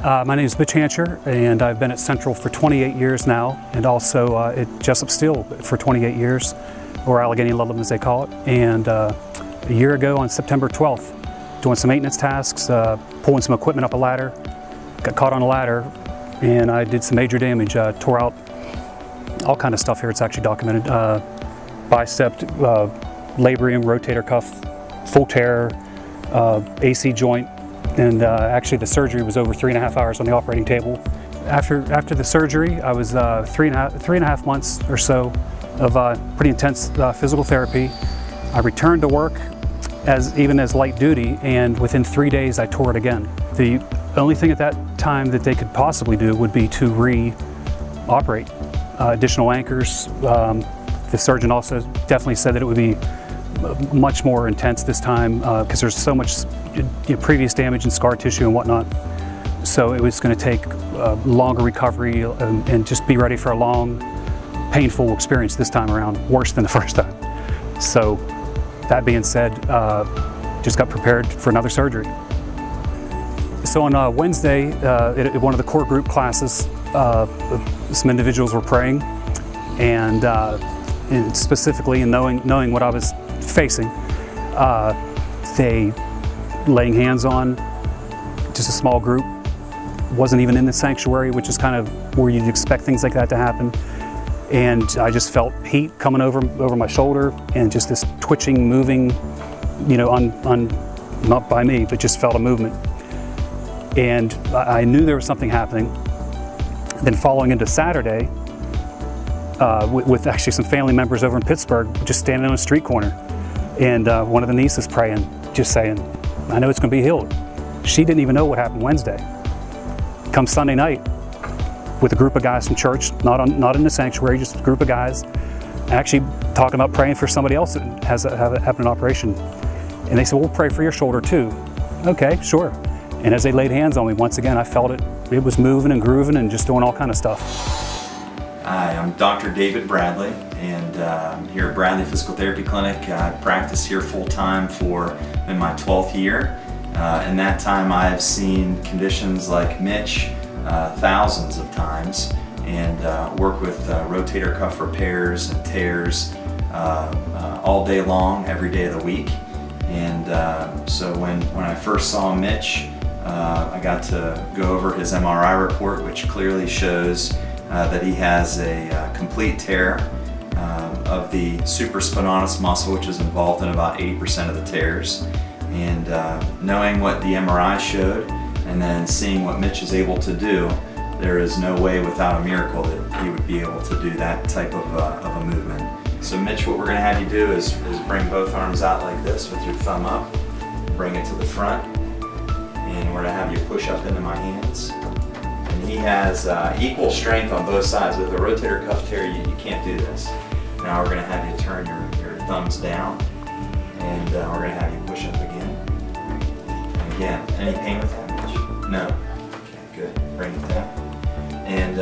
My name is Mitch Hancher, and I've been at Central for 28 years now, and also at Jessup Steel for 28 years, or Allegheny Ludlam as they call it. And a year ago on September 12th, doing some maintenance tasks, pulling some equipment up a ladder, got caught on a ladder, and I did some major damage. Tore out all kind of stuff here, it's actually documented. Bicep, labrum, rotator cuff, full tear, AC joint, and actually the surgery was over 3.5 hours on the operating table. After the surgery, I was three and a half months or so of pretty intense physical therapy. I returned to work even as light duty, and within 3 days I tore it again. The only thing at that time that they could possibly do would be to re-operate. Additional anchors. The surgeon also definitely said that it would be much more intense this time because there's so much previous damage and scar tissue and whatnot. So it was going to take longer recovery and just be ready for a long, painful experience this time around, worse than the first time. So that being said, just got prepared for another surgery. So on Wednesday, at one of the core group classes, some individuals were praying, and specifically in knowing what I was facing, they laying hands on just a small group, wasn't even in the sanctuary, which is kind of where you'd expect things like that to happen. And I just felt heat coming over my shoulder, and just this twitching, moving, not by me, but just felt a movement. And I knew there was something happening. Then following into Saturday, with actually some family members over in Pittsburgh, just standing on a street corner, and one of the nieces praying, just saying, I know it's going to be healed. She didn't even know what happened Wednesday. Come Sunday night, with a group of guys from church, not in the sanctuary, just a group of guys, actually talking about praying for somebody else that has having an operation. And they said, well, we'll pray for your shoulder too. Okay, sure. And as they laid hands on me, once again, I felt it. It was moving and grooving and just doing all kind of stuff. Hi, I'm Dr. David Bradley, and I'm here at Bradley Physical Therapy Clinic. I practice here full-time in my 12th year. In that time, I've seen conditions like Mitch thousands of times, and work with rotator cuff repairs and tears all day long, every day of the week. And so when I first saw Mitch, I got to go over his MRI report, which clearly shows that he has a complete tear of the supraspinatus muscle, which is involved in about 80% of the tears. And knowing what the MRI showed, and then seeing what Mitch is able to do, there is no way without a miracle that he would be able to do that type of a movement. So Mitch, what we're going to have you do is bring both arms out like this with your thumb up, bring it to the front, and we're going to have you push up into my hands. And he has equal strength on both sides. With a rotator cuff tear, you can't do this. Now we're going to have you turn your thumbs down, and we're going to have you push up again. And again, any pain with that, Mitch? No? Okay, good. Bring it down. And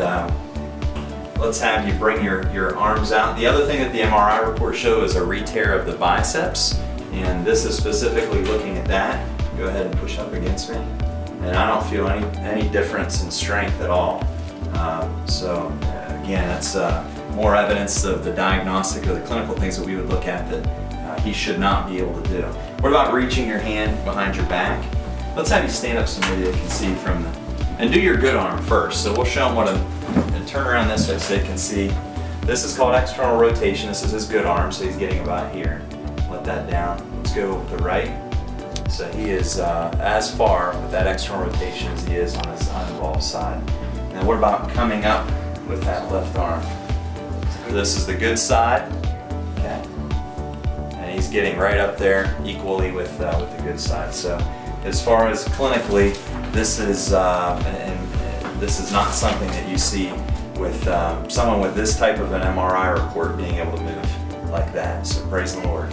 let's have you bring your arms out. The other thing that the MRI report shows is a re-tear of the biceps, and this is specifically looking at that. Go ahead and push up against me. And I don't feel any difference in strength at all. So again, that's more evidence of the diagnostic or the clinical things that we would look at that he should not be able to do. What about reaching your hand behind your back? Let's have you stand up so maybe they can see from the, and do your good arm first. So we'll show them and turn around this way so they can see. This is called external rotation. This is his good arm, so he's getting about here. Let that down. Let's go with the right. So he is as far with that external rotation as he is on his uninvolved side. Now what about coming up with that left arm? So this is the good side, okay? And he's getting right up there equally with the good side. So as far as clinically, this is not something that you see with someone with this type of an MRI report being able to move like that. So praise the Lord.